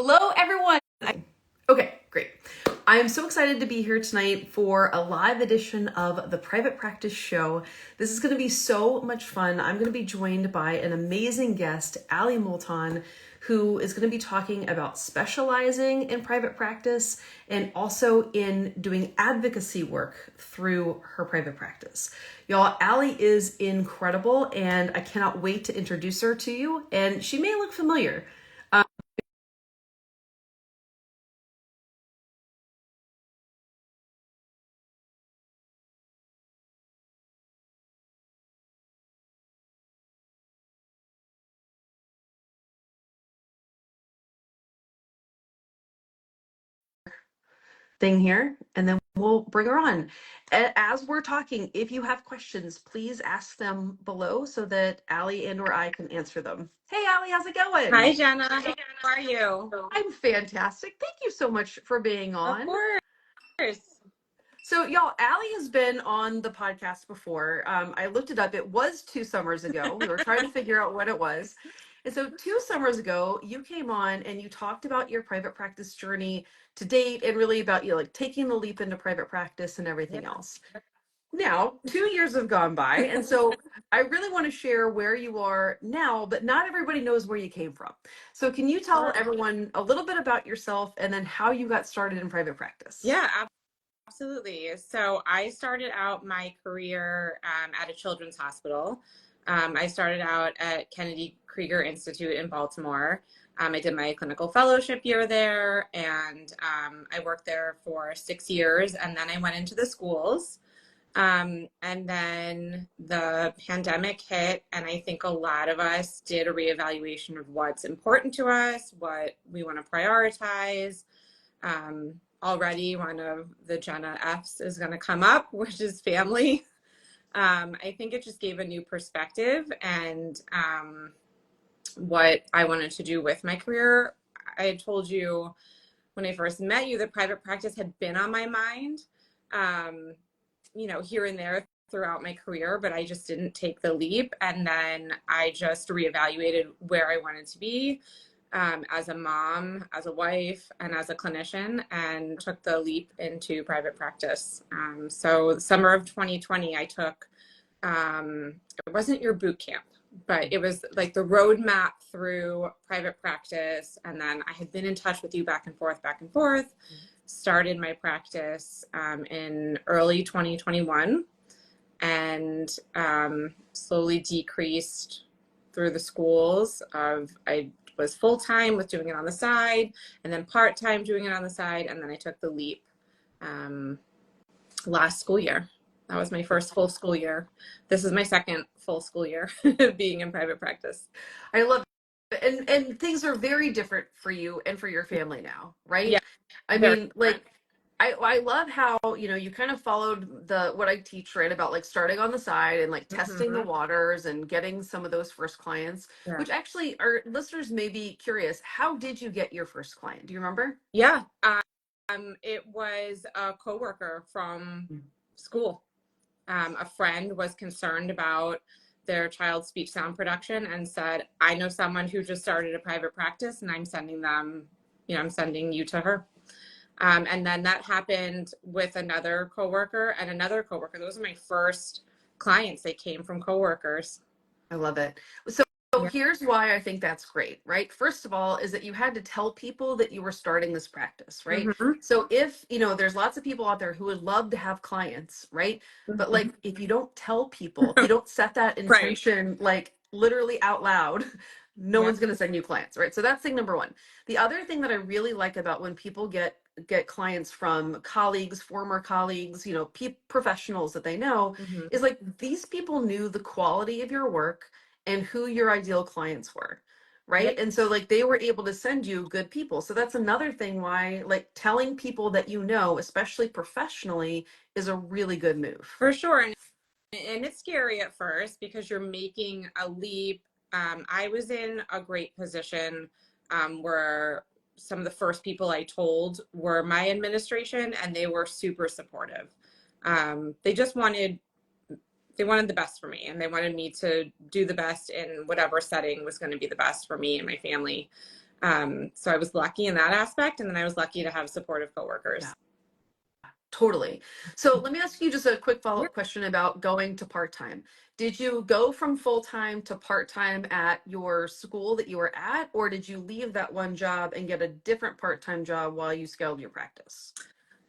Hello, everyone. Okay, great. I am so excited to be here tonight for a live edition of the Private Practice Show. This is going to be so much fun. I'm going to be joined by an amazing guest, Ali Moulton, who is going to be talking about specializing in private practice and also in doing advocacy work through her private practice. Y'all, Ali is incredible, and I cannot wait to introduce her to you, and she may look familiar. Thing here, and then we'll bring her on. As we're talking, if you have questions, please ask them below so that Ali and or I can answer them. Hey Ali, how's it Hi, going? Jena. How are you? I'm fantastic. Thank you so much for being Of on. course. So y'all, Ali has been on the podcast before. I looked it up. It was 2 summers ago. We were trying to figure out what it was. And so 2 summers ago, you came on and you talked about your private practice journey to date and really about you like taking the leap into private practice and everything else. Now, 2 years have gone by, and so I really want to share where you are now, but not everybody knows where you came from. So can you tell Sure. everyone a little bit about yourself and then how you got started in private practice? Yeah, absolutely. So I started out my career at a children's hospital. I started out at Kennedy Krieger Institute in Baltimore. I did my clinical fellowship year there, and I worked there for 6 years, and then I went into the schools. And then the pandemic hit, and I think a lot of us did a reevaluation of what's important to us, what we want to prioritize. Already one of the Jena F's is going to come up, which is family. I think it just gave a new perspective and what I wanted to do with my career. I had told you when I first met you that private practice had been on my mind, here and there throughout my career, but I just didn't take the leap. And then I just reevaluated where I wanted to be as a mom, as a wife, and as a clinician, and took the leap into private practice. So the summer of 2020, I took, it wasn't your boot camp, but it was like the roadmap through private practice. And then I had been in touch with you back and forth, started my practice in early 2021 and slowly decreased through the schools of, I was full-time with doing it on the side and then part-time doing it on the side. And then I took the leap last school year. That was my first full school year. This is my second full school year being in private practice. I love it. And things are very different for you and for your family now, right? Yeah, I very mean, like I love how, you kind of followed what I teach, right? About like starting on the side and like testing the waters and getting some of those first clients, yeah. which actually our listeners may be curious. How did you get your first client? Do you remember? Yeah. It was a coworker from school. A friend was concerned about their child's speech sound production and said, I know someone who just started a private practice and I'm sending them, I'm sending you to her. And then that happened with another coworker and another coworker. Those are my first clients. They came from coworkers. I love it. So here's why I think that's great, right? First of all, is that you had to tell people that you were starting this practice, right? So if, there's lots of people out there who would love to have clients, right? But like, if you don't tell people, if you don't set that intention, like literally out loud, no one's going to send you clients, right? So that's thing number one. The other thing that I really like about when people get clients from colleagues, former colleagues, professionals that they know, is like these people knew the quality of your work and who your ideal clients were, right? And so like they were able to send you good people. So that's another thing why like telling people that especially professionally, is a really good move. For sure. And it's scary at first because you're making a leap. I was in a great position where some of the first people I told were my administration, and they were super supportive. They just wanted the best for me, and they wanted me to do the best in whatever setting was going to be the best for me and my family. So I was lucky in that aspect. And then I was lucky to have supportive coworkers. Yeah. Totally. So let me ask you just a quick follow-up question about going to part-time. Did you go from full-time to part-time at your school that you were at, or did you leave that one job and get a different part-time job while you scaled your practice?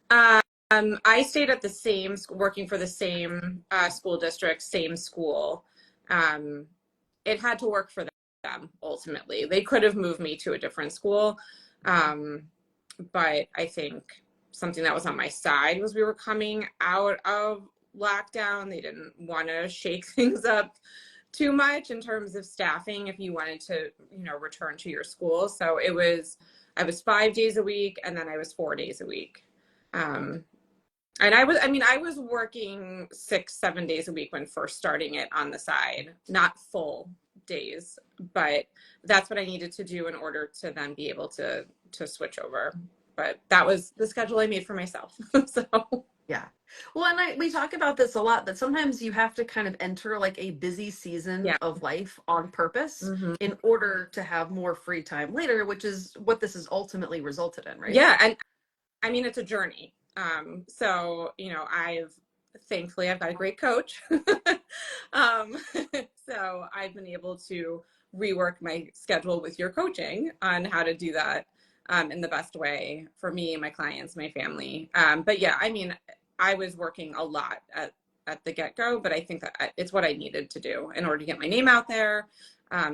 I stayed at the same, working for the same school district, same school. Um, it had to work for them ultimately. They could have moved me to a different school. But I think something that was on my side was we were coming out of lockdown. They didn't want to shake things up too much in terms of staffing if you wanted to, return to your school. So I was 5 days a week, and then I was 4 days a week. And I was working 6, 7 days a week when first starting it on the side, not full days, but that's what I needed to do in order to then be able to switch over. But that was the schedule I made for myself. So Yeah. Well, and we talk about this a lot, that sometimes you have to kind of enter like a busy season yeah. of life on purpose Mm-hmm. in order to have more free time later, which is what this has ultimately resulted in, right? Yeah. And I mean, it's a journey. So, thankfully I've got a great coach. um, so I've been able to rework my schedule with your coaching on how to do that in the best way for me, my clients, my family. But yeah, I mean, I was working a lot at the get-go, but I think that it's what I needed to do in order to get my name out there,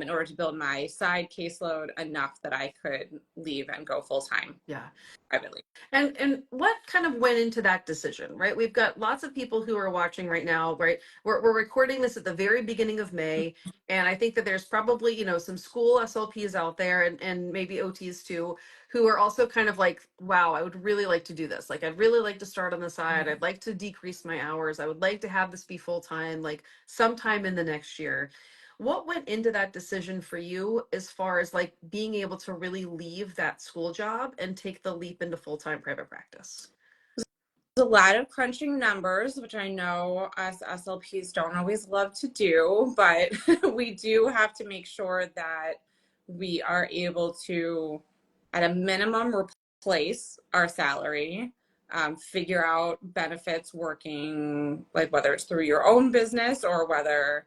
in order to build my side caseload enough that I could leave and go full-time. Yeah. Privately. And what kind of went into that decision, right? We've got lots of people who are watching right now, right? We're recording this at the very beginning of May. And I think that there's probably, some school SLPs out there and maybe OTs too, who are also kind of like, wow, I would really like to do this. Like, I'd really like to start on the side. I'd like to decrease my hours. I would like to have this be full time, like sometime in the next year. What went into that decision for you as far as like being able to really leave that school job and take the leap into full-time private practice? A lot of crunching numbers, which I know us SLPs don't always love to do, but we do have to make sure that we are able to, at a minimum, replace our salary, figure out benefits working, like whether it's through your own business or whether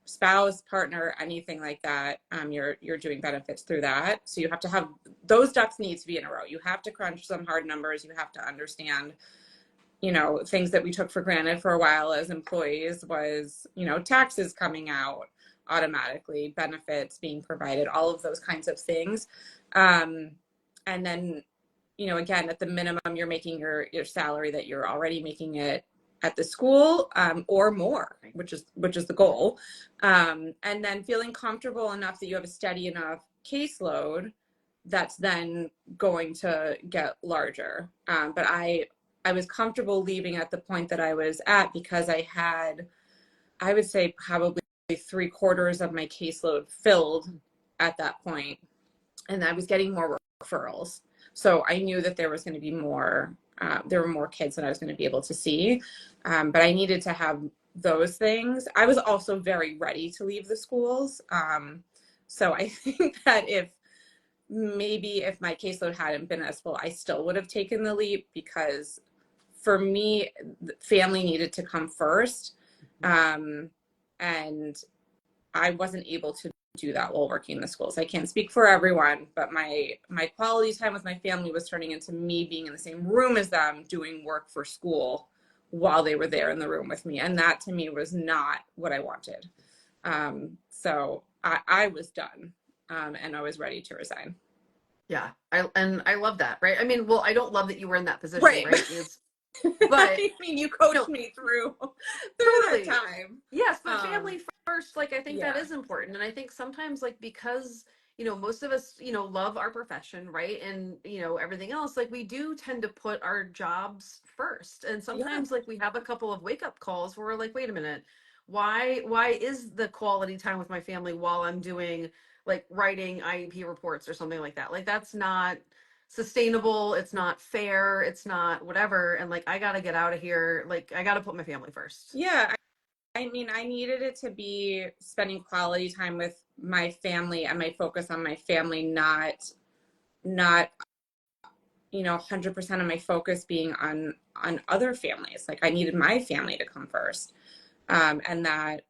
spouse, partner, anything like that, you're doing benefits through that. So you have to have those ducks need to be in a row. You have to crunch some hard numbers. You have to understand, things that we took for granted for a while as employees was, taxes coming out automatically, benefits being provided, all of those kinds of things. And then, again, at the minimum, you're making your salary that you're already making it at the school, or more, which is the goal. And then feeling comfortable enough that you have a steady enough caseload that's then going to get larger. But I was comfortable leaving at the point that I was at because I would say probably 3/4 of my caseload filled at that point, and I was getting more referrals. So I knew that there was going to be more. There were more kids that I was going to be able to see, but I needed to have those things. I was also very ready to leave the schools. So I think that if my caseload hadn't been as full, I still would have taken the leap because for me, family needed to come first. And I wasn't able to do that while working in the schools. I can't speak for everyone, but my quality time with my family was turning into me being in the same room as them doing work for school while they were there in the room with me. And that to me was not what I wanted. So I was done, and I was ready to resign. Yeah. I love that, right? I mean, well, I don't love that you were in that position, Right. right? But I mean, you coached me through totally. that time. Yes, but family first, like I think that Yeah. is important. And I think sometimes like because, most of us, love our profession, right? And, everything else, like we do tend to put our jobs first. And Yeah. sometimes like we have a couple of wake up calls where we're like, wait a minute, why is the quality time with my family while I'm doing like writing IEP reports or something like that? Like that's not sustainable, it's not fair, it's not whatever. And like I gotta get out of here. Like I gotta put my family first. Yeah. I mean, I needed it to be spending quality time with my family and my focus on my family, not 100% of my focus being on other families. Like I needed my family to come first, and that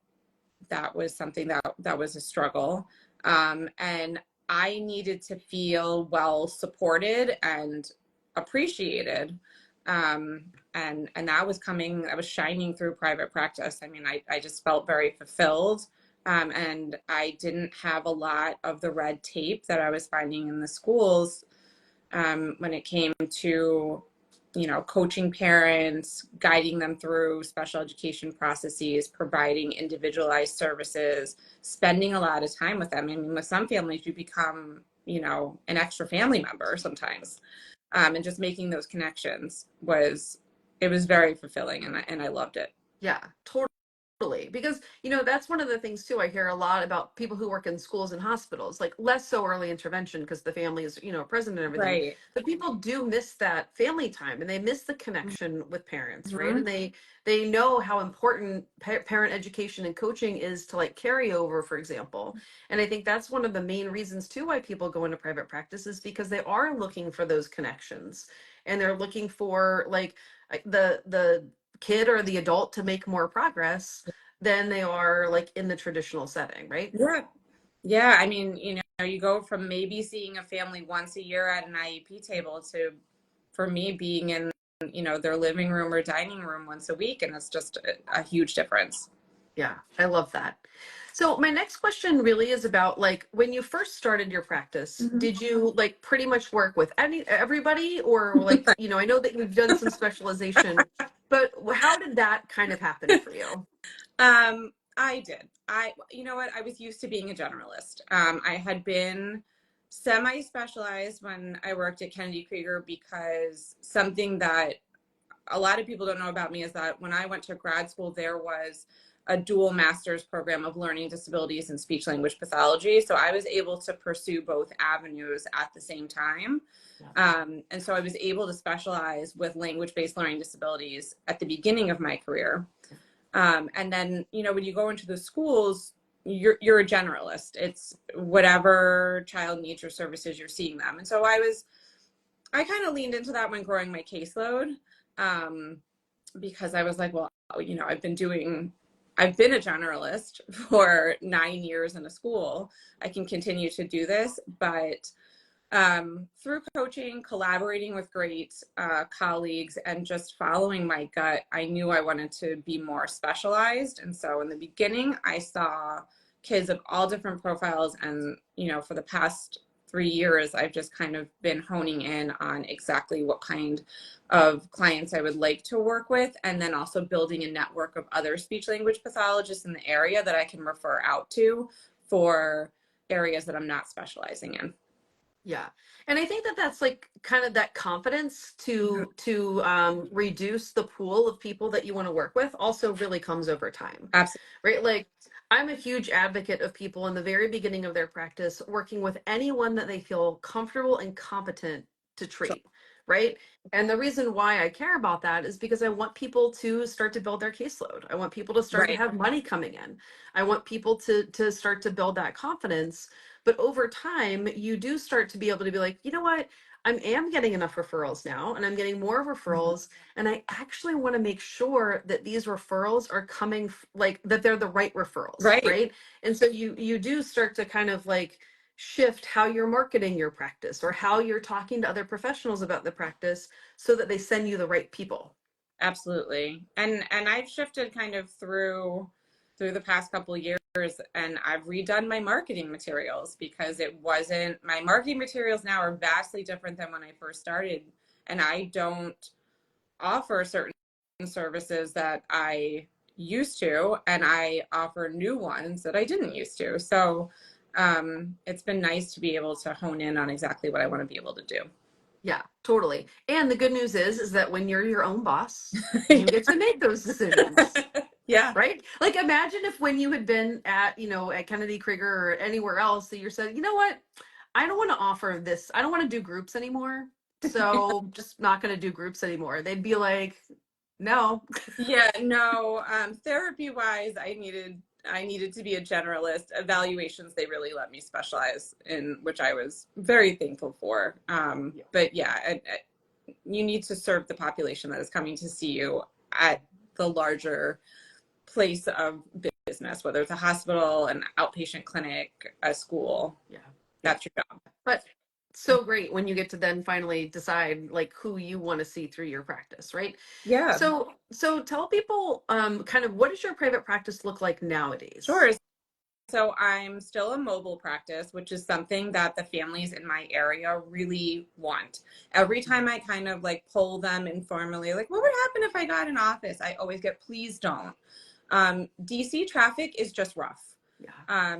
was something that was a struggle, and I needed to feel well supported and appreciated, and that was shining through private practice. I mean, I just felt very fulfilled, and I didn't have a lot of the red tape that I was finding in the schools, when it came to coaching parents, guiding them through special education processes, providing individualized services, spending a lot of time with them. I mean, with some families, you become, an extra family member sometimes, and just making those connections it was very fulfilling, and I loved it. Yeah, totally. Because, that's one of the things too. I hear a lot about people who work in schools and hospitals, like less so early intervention because the family is, present and everything. Right. But people do miss that family time and they miss the connection with parents, right? Mm-hmm. And they know how important parent education and coaching is to like carry over, for example. And I think that's one of the main reasons too why people go into private practice is because they are looking for those connections and they're looking for like the kid or the adult to make more progress than they are like in the traditional setting, right? Yeah. Yeah. I mean, you go from maybe seeing a family once a year at an IEP table to, for me, being in, their living room or dining room once a week. And it's just a huge difference. Yeah, I love that. So my next question really is about like when you first started your practice, Mhm. did you like pretty much work with everybody or like, I know that you've done some specialization, but how did that kind of happen for you? I did. You know what? I was used to being a generalist. I had been semi-specialized when I worked at Kennedy Krieger, because something that a lot of people don't know about me is that when I went to grad school, there was a dual master's program of learning disabilities and speech language pathology. So I was able to pursue both avenues at the same time. Yeah. And so I was able to specialize with language-based learning disabilities at the beginning of my career. And then, when you go into the schools, you're a generalist. It's whatever child needs your services, you're seeing them. And so I kind of leaned into that when growing my caseload, because I was like, well, I've been a generalist for 9 years in a school. I can continue to do this, but through coaching, collaborating with great colleagues, and just following my gut, I knew I wanted to be more specialized. And so in the beginning, I saw kids of all different profiles. And, for the past 3 years, I've just kind of been honing in on exactly what kind of clients I would like to work with. And then also building a network of other speech language pathologists in the area that I can refer out to for areas that I'm not specializing in. Yeah. And I think that that's like kind of that confidence to reduce the pool of people that you want to work with also really comes over time. Absolutely. Right? Like I'm a huge advocate of people in the very beginning of their practice working with anyone that they feel comfortable and competent to Sure. treat, right? And the reason why I care about that is because I want people to start to build their caseload. I want people to start to Right. have money coming in. I want people to start to build that confidence. But over time, you do start to be able to be like, you know what? I am getting enough referrals now, and I'm getting more Mhm. referrals. And I actually want to make sure that these referrals are coming, like that they're the right referrals, Right. right? And so you do start to kind of like shift how you're marketing your practice or how you're talking to other professionals about the practice so that they send you the right people. Absolutely. And I've shifted kind of through the past couple of years, and I've redone my marketing materials, because my marketing materials now are vastly different than when I first started. And I don't offer certain services that I used to, and I offer new ones that I didn't used to. So it's been nice to be able to hone in on exactly what I want to be able to do. Yeah, totally. And the good news is that when you're your own boss, you get to make those decisions. Yeah. Right? Like imagine if when you had been at, at Kennedy Krieger or anywhere else that you said, you know what? I don't want to offer this. I don't want to do groups anymore. So just not going to do groups anymore. They'd be like, no. Yeah, no, therapy wise, I needed I needed to be a generalist. Evaluations, they really let me specialize in, which I was very thankful for. But yeah, you need to serve the population that is coming to see you at the larger place of business, whether it's a hospital, an outpatient clinic, a school. Yeah. That's your job. But so great when you get to then finally decide like who you want to see through your practice, right? Yeah. So tell people kind of what does your private practice look like nowadays? Sure. So I'm still a mobile practice, which is something that the families in my area really want. Every time I kind of like poll them informally, like, what would happen if I got an office? I always get, please don't. DC traffic is just rough. Yeah.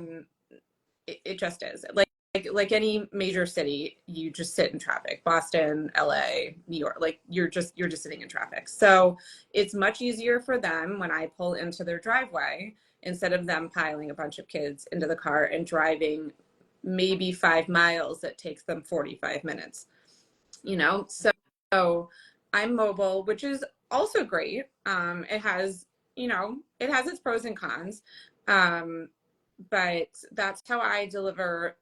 It just is. Like any major city, you just sit in traffic. Boston, LA, New York, like you're just sitting in traffic. So it's much easier for them when I pull into their driveway instead of them piling a bunch of kids into the car and driving maybe 5 miles that takes them 45 minutes. So I'm mobile, which is also great. It has, it has its pros and cons. But that's how I deliver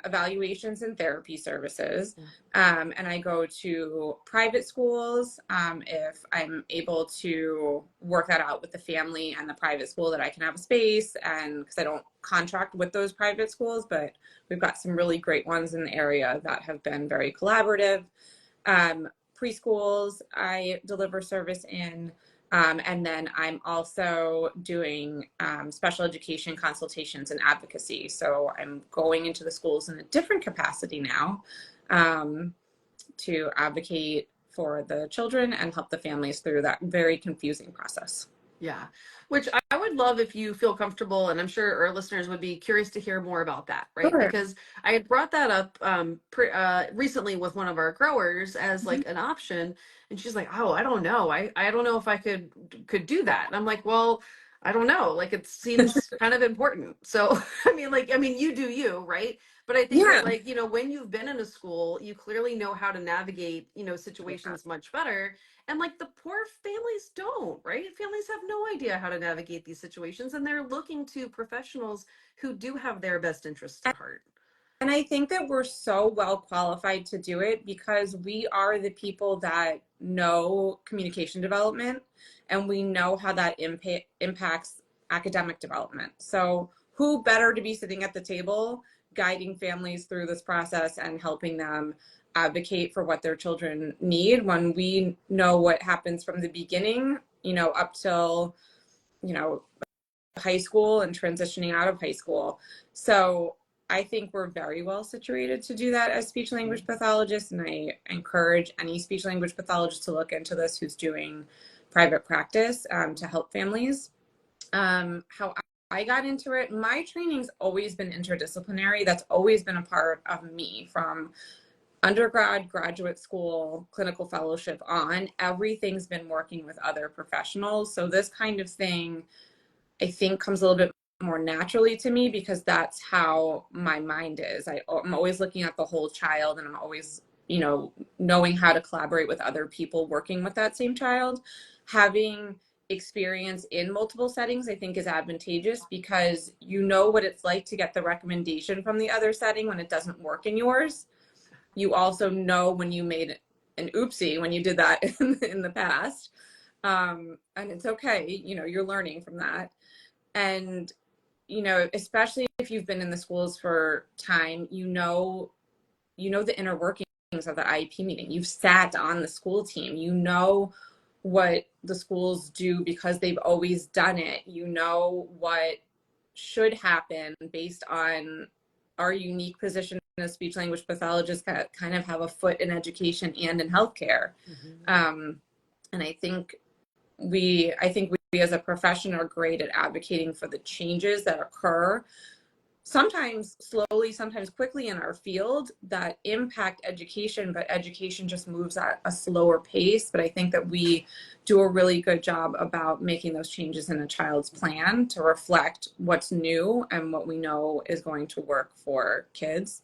evaluations and therapy services. And I go to private schools if I'm able to work that out with the family and the private school, that I can have a space, and because I don't contract with those private schools, but we've got some really great ones in the area that have been very collaborative. Preschools, I deliver service in. And then I'm also doing special education consultations and advocacy. So I'm going into the schools in a different capacity now to advocate for the children and help the families through that very confusing process. Yeah, which I would love if you feel comfortable, and I'm sure our listeners would be curious to hear more about that, right? Sure. Because I had brought that up recently with one of our growers as like an option, and she's like, "Oh, I don't know. I don't know if I could do that." And I'm like, "Well, I don't know. Like it seems kind of important." So, I mean, you do you, right? But I think that Yeah. like, when you've been in a school, you clearly know how to navigate, situations much better. And like the poor families don't, right? Families have no idea how to navigate these situations, and they're looking to professionals who do have their best interests at heart. And I think that we're so well qualified to do it because we are the people that know communication development, and we know how that impacts academic development. So who better to be sitting at the table guiding families through this process and helping them advocate for what their children need when we know what happens from the beginning, up till, high school and transitioning out of high school. So I think we're very well situated to do that as speech language pathologists, and I encourage any speech language pathologist to look into this who's doing private practice to help families. How I got into it, my training's always been interdisciplinary. That's always been a part of me from undergrad, graduate school, clinical fellowship on. Everything's been working with other professionals. So this kind of thing, I think, comes a little bit more naturally to me because that's how my mind is. I'm always looking at the whole child, and I'm always, knowing how to collaborate with other people working with that same child. Having experience in multiple settings, I think, is advantageous because you know what it's like to get the recommendation from the other setting when it doesn't work in yours. You also know when you made an oopsie when you did that in the past. And it's okay, you're learning from that. And, especially if you've been in the schools for time, the inner workings of the IEP meeting. You've sat on the school team. You know what the schools do because they've always done it. You know what should happen based on our unique position as speech language pathologists that kind of have a foot in education and in healthcare. And I think we as a profession are great at advocating for the changes that occur, sometimes slowly, sometimes quickly in our field that impact education, but education just moves at a slower pace. But I think that we do a really good job about making those changes in a child's plan to reflect what's new and what we know is going to work for kids.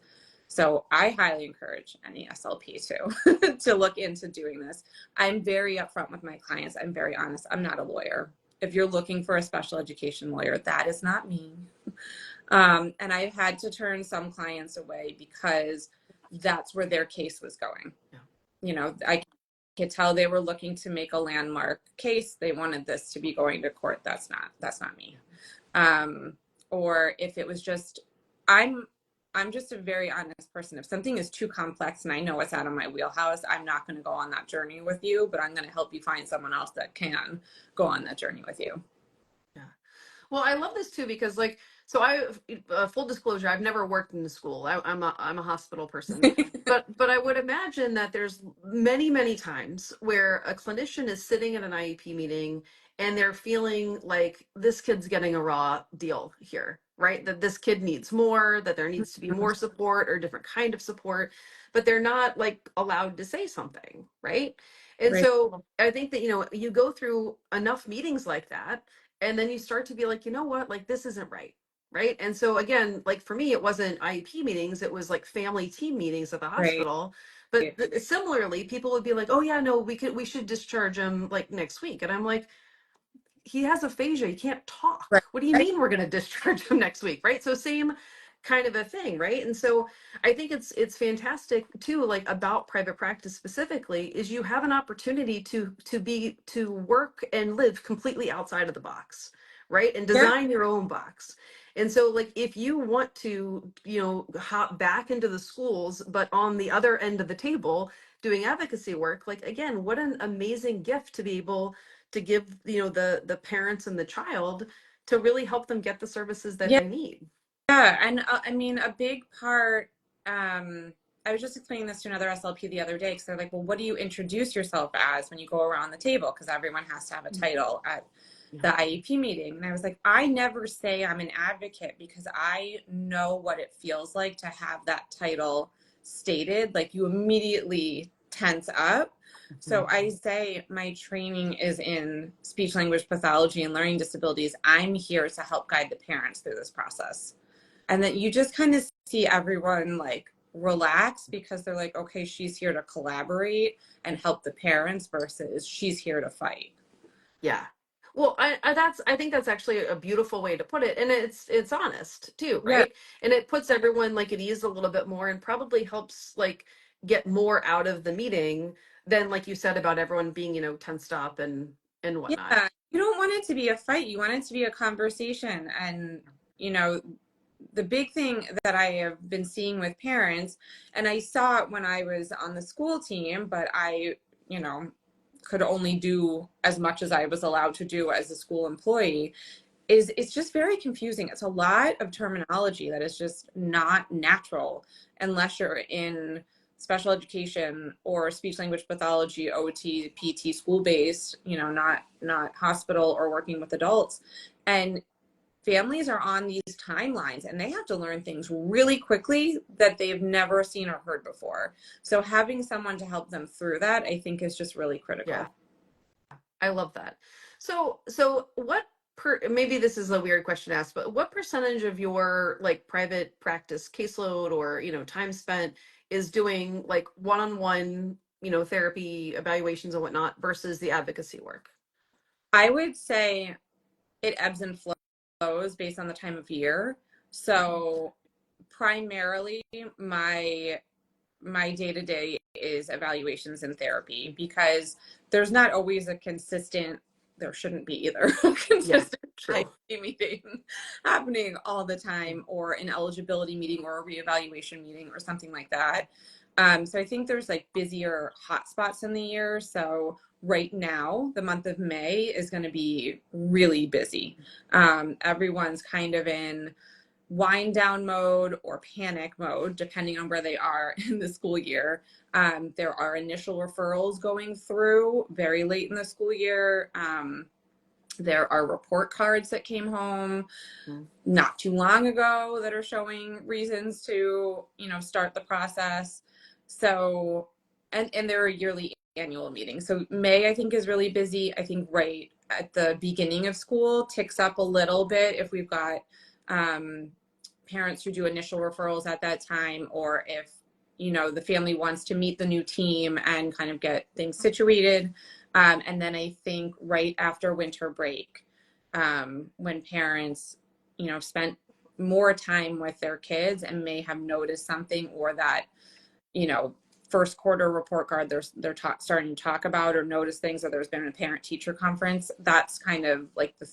So I highly encourage any SLP to look into doing this. I'm very upfront with my clients. I'm very honest. I'm not a lawyer. if you're looking for a special education lawyer, that is not me. And I've had to turn some clients away because that's where their case was going. Yeah. You know, I could tell they were looking to make a landmark case. They wanted this to be going to court. That's not me. Or if it was just, I'm just a very honest person. If something is too complex and I know it's out of my wheelhouse, I'm not going to go on that journey with you, but I'm going to help you find someone else that can go on that journey with you. Yeah. Well, I love this too because, like, so I, full disclosure, I've never worked in a school. I'm a hospital person, but I would imagine that there's many times where a clinician is sitting at an IEP meeting and they're feeling like this kid's getting a raw deal here, right? That this kid needs more, that there needs to be more support or different kind of support, but they're not like allowed to say something, right? And Right. so I think that, you go through enough meetings like that, and then you start to be like, you know what, like this isn't right. Right. And so again, like for me, it wasn't IEP meetings, it was like family team meetings at the Right. hospital. But similarly, people would be like, oh yeah, no, we should discharge him like next week. And I'm like, he has aphasia. He can't talk. Right. What do you Right. mean we're going to discharge him next week? Right. So same kind of a thing. Right. And so I think it's fantastic too, like about private practice specifically, is you have an opportunity to work and live completely outside of the box. Right. And Yeah. design your own box. And so like if you want to, hop back into the schools, but on the other end of the table doing advocacy work, like again, what an amazing gift to be able to give the parents and the child to really help them get the services that Yeah. they need. Yeah. And I mean, a big part, I was just explaining this to another SLP the other day because they're like, well, what do you introduce yourself as when you go around the table? Because everyone has to have a title at the IEP meeting. And I was like, I never say I'm an advocate because I know what it feels like to have that title stated. Like you immediately tense up. So I say my training is in speech language pathology and learning disabilities. I'm here to help guide the parents through this process. And then you just kind of see everyone like relax because they're like, okay, she's here to collaborate and help the parents versus she's here to fight. Yeah. Well, I think that's actually a beautiful way to put it, and it's honest too, Yeah. right? And it puts everyone like at ease a little bit more, and probably helps like get more out of the meeting than like you said about everyone being tensed up and whatnot. Yeah. You don't want it to be a fight. You want it to be a conversation. And, you know, the big thing that I have been seeing with parents, and I saw it when I was on the school team, but I, could only do as much as I was allowed to do as a school employee, is it's just very confusing. It's a lot of terminology that is just not natural unless you're in special education or speech language pathology, OT, PT, school based, not hospital or working with adults. And families are on these timelines and they have to learn things really quickly that they've never seen or heard before. So having someone to help them through that, I think, is just really Yeah. critical. I love that. So what maybe this is a weird question to ask, but what percentage of your like private practice caseload or, time spent is doing like one-on-one, therapy evaluations and whatnot versus the advocacy work? I would say it ebbs and flows based on the time of year. So primarily my day-to-day is evaluations and therapy because there's not always a consistent, there shouldn't be either, a Yeah, consistent true. meeting happening all the time, or an eligibility meeting or a reevaluation meeting or something like that. So I think there's like busier hotspots in the year. So right now, the month of May is going to be really busy. Everyone's kind of in wind down mode or panic mode, depending on where they are in the school year. There are initial referrals going through very late in the school year. There are report cards that came home not too long ago that are showing reasons to, start the process. So, and there are yearly annual meetings. So May, I think, is really busy. I think right at the beginning of school ticks up a little bit if we've got parents who do initial referrals at that time, or if, the family wants to meet the new team and kind of get things situated. And then I think right after winter break when parents, spent more time with their kids and may have noticed something, or that, first quarter report card they're starting to talk about or notice things, or there's been a parent teacher conference. That's kind of like the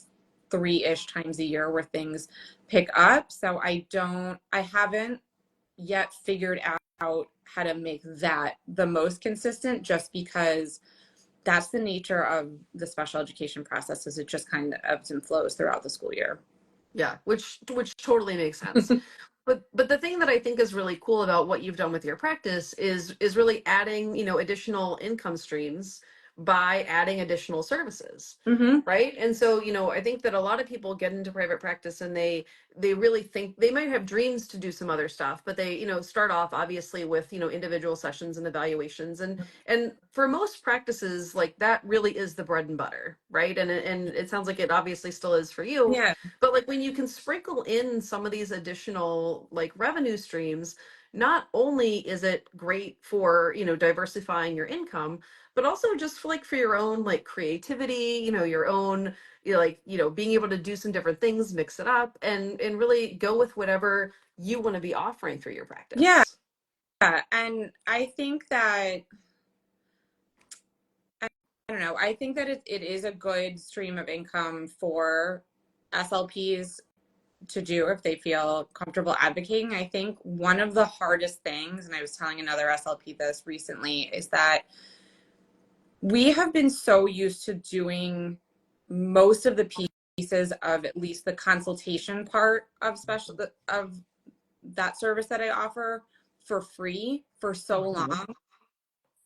3-ish times a year where things pick up. So I haven't yet figured out how to make that the most consistent, just because that's the nature of the special education process, is it just kind of ebbs and flows throughout the school year. Yeah, which totally makes sense. But the thing that I think is really cool about what you've done with your practice is really adding, additional income streams by adding additional services. Mm-hmm. Right. And so, I think that a lot of people get into private practice and they really think they might have dreams to do some other stuff, but they, start off obviously with, individual sessions and evaluations. And for most practices, like that really is the bread and butter, right? And it sounds like it obviously still is for you. Yeah. But like when you can sprinkle in some of these additional like revenue streams, not only is it great for, diversifying your income, but also just for, like for your own like creativity, your own, being able to do some different things, mix it up and really go with whatever you want to be offering through your Yeah. practice. And I think that, I don't know, I think that it is a good stream of income for SLPs to do if they feel comfortable advocating. I think one of the hardest things, and I was telling another SLP this recently, is that we have been so used to doing most of the pieces of at least the consultation part of that service that I offer for free for so long,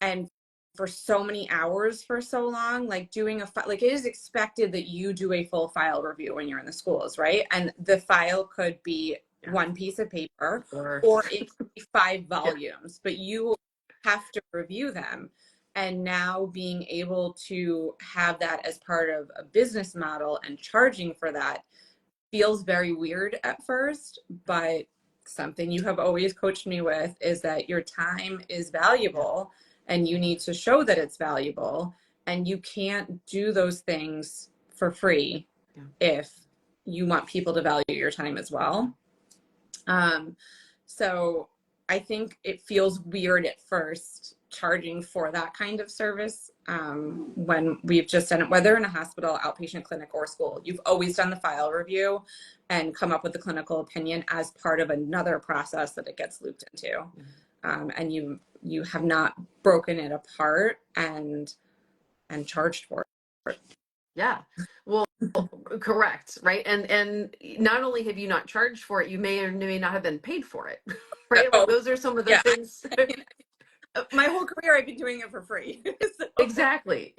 and for so many hours for so long. Like doing like it is expected that you do a full file review when you're in the schools, right? And the file could be one piece of paper, or it could be 5 volumes, but you have to review them. And now being able to have that as part of a business model and charging for that feels very weird at first, but something you have always coached me with is that your time is valuable and you need to show that it's valuable, and you can't do those things for free if you want people to value your time as well. So I think it feels weird at first charging for that kind of service, when we've just done it, whether in a hospital, outpatient clinic, or school. You've always done the file review and come up with the clinical opinion as part of another process that it gets looped into. And you have not broken it apart and charged for it. Yeah. Well, correct, right? And not only have you not charged for it, you may or may not have been paid for it. Right? Like those are some of the things. My whole career I've been doing it for free. So. Exactly.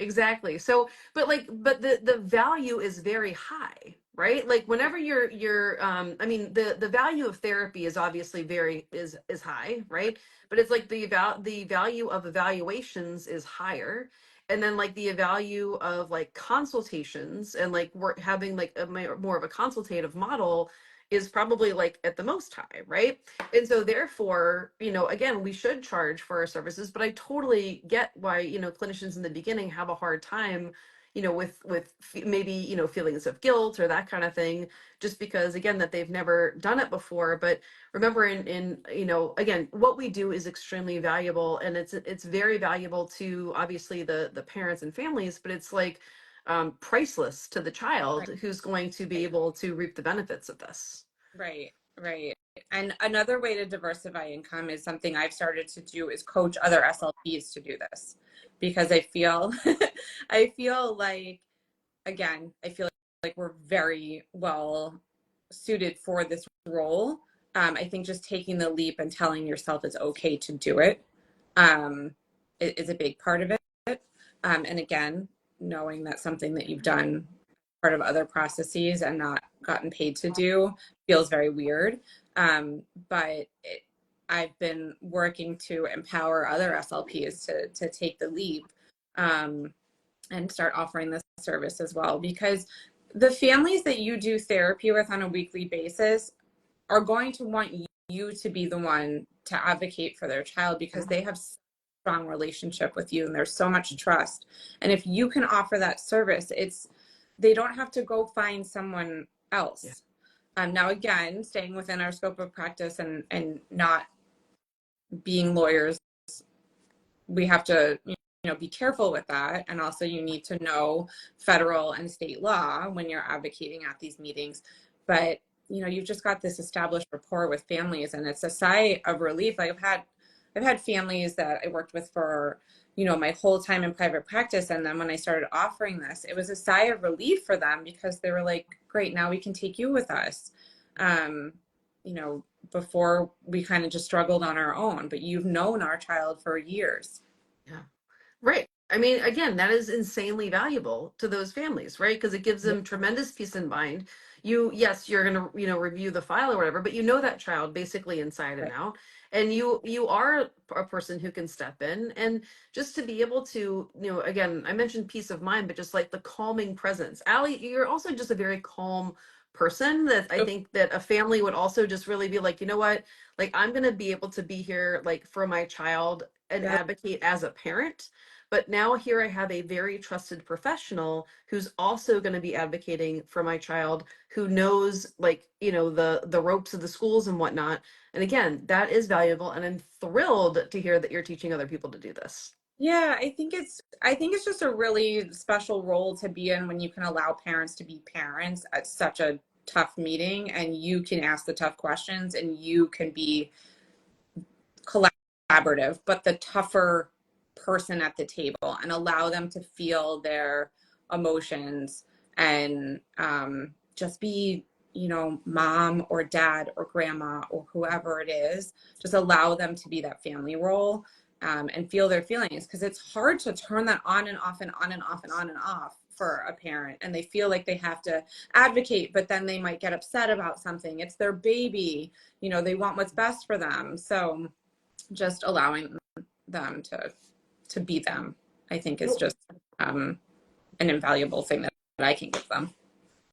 So, but the value is very high, right? Like whenever I mean, the value of therapy is obviously is high, right? But it's like the value of evaluations is higher. And then like the value of like consultations and like we're having like more of a consultative model is probably like at the most high, right? And so therefore, again, we should charge for our services, but I totally get why, clinicians in the beginning have a hard time, with maybe, feelings of guilt or that kind of thing, just because again, that they've never done it before. But remember again, what we do is extremely valuable, and it's very valuable to obviously the parents and families, but it's like priceless to the child who's going to be able to reap the benefits of this. Right. And another way to diversify income is something I've started to do, is coach other SLPs to do this, because I feel I feel like we're very well suited for this role. I think just taking the leap and telling yourself it's okay to do it is a big part of it. And again, knowing that's something that you've done part of other processes and not gotten paid to do feels very weird. But I've been working to empower other SLPs to take the leap, and start offering this service as well, because the families that you do therapy with on a weekly basis are going to want you to be the one to advocate for their child, because they have strong relationship with you and there's so much trust. And if you can offer that service, they don't have to go find someone Yeah. else. Now, again, staying within our scope of practice and not being lawyers, we have to, be careful with that. And also you need to know federal and state law when you're advocating at these meetings. But, you've just got this established rapport with families, and it's a sigh of relief. Like I've had families that I worked with for, my whole time in private practice. And then when I started offering this, it was a sigh of relief for them, because they were like, great, now we can take you with us. You know, before we kind of just struggled on our own, but you've known our child for years. Yeah. Right. I mean, again, that is insanely valuable to those families, right? Because it gives them tremendous peace of mind. Yes, you're gonna, review the file or whatever, but you know that child basically inside and Right. out, and you are a person who can step in, and just to be able to, again, I mentioned peace of mind, but just like the calming presence. Ali, you're also just a very calm person that I think that a family would also just really be like, you know what, like I'm gonna be able to be here like for my child and Yeah. advocate as a parent. But now here I have a very trusted professional who's also going to be advocating for my child, who knows, like, the ropes of the schools and whatnot. And again, that is valuable, and I'm thrilled to hear that you're teaching other people to do this. Yeah, I think it's just a really special role to be in, when you can allow parents to be parents at such a tough meeting, and you can ask the tough questions, and you can be collaborative, but the tougher person at the table, and allow them to feel their emotions, and just be, mom or dad or grandma or whoever it is. Just allow them to be that family role, and feel their feelings, because it's hard to turn that on and off and on and off and on and off for a parent, and they feel like they have to advocate, but then they might get upset about something. It's their baby, they want what's best for them. So just allowing them to be them, I think, is just an invaluable thing that I can give them.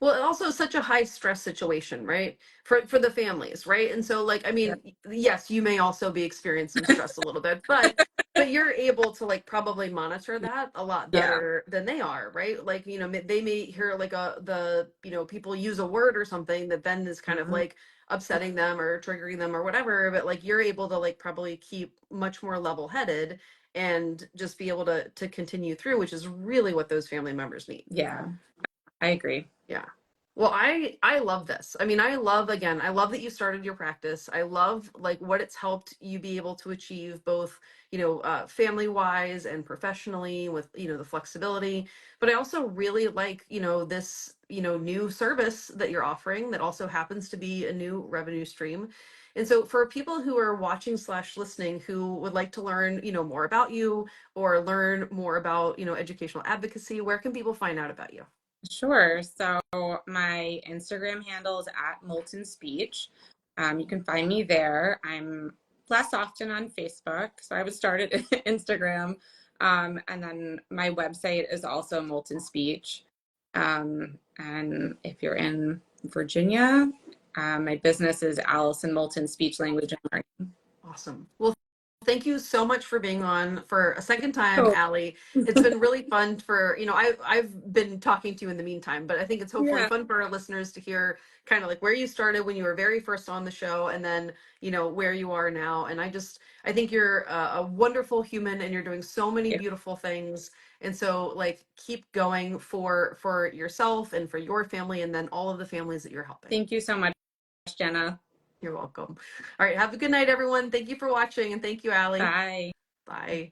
Well, also such a high stress situation, right? For the families, right? And so like, I Yeah. mean, yes, you may also be experiencing stress a little bit, but you're able to like probably monitor that a lot Yeah. better than they are, right? Like, they may hear like people use a word or something that then is kind of Mhm. like upsetting them or triggering them or whatever, but like you're able to like probably keep much more level-headed and just be able to continue through, which is really what those family members need. Yeah, I agree. Yeah. Well, I love this. I mean, I love that you started your practice. I love like what it's helped you be able to achieve both, family wise and professionally with, the flexibility. But I also really like, this, new service that you're offering that also happens to be a new revenue stream. And so for people who are watching slash listening who would like to learn, more about you or learn more about, educational advocacy, where can people find out about you? Sure. So my Instagram handle is at Moulton Speech. You can find me there. I'm less often on Facebook, so I would start at Instagram. And then my website is also Moulton Speech. And if you're in Virginia, my business is Allison Moulton Speech Language and Learning. Awesome. Well, thank you so much for being on for a second time, Oh, Ali. It's been really fun for, I've been talking to you in the meantime, but I think it's hopefully yeah. fun for our listeners to hear kind of like where you started when you were very first on the show and then, where you are now. And I think you're a wonderful human and you're doing so many Yeah. beautiful things. And so like keep going for yourself and for your family and then all of the families that you're helping. Thank you so much, Jena. You're welcome. All right. Have a good night, everyone. Thank you for watching and thank you, Ali. Bye. Bye.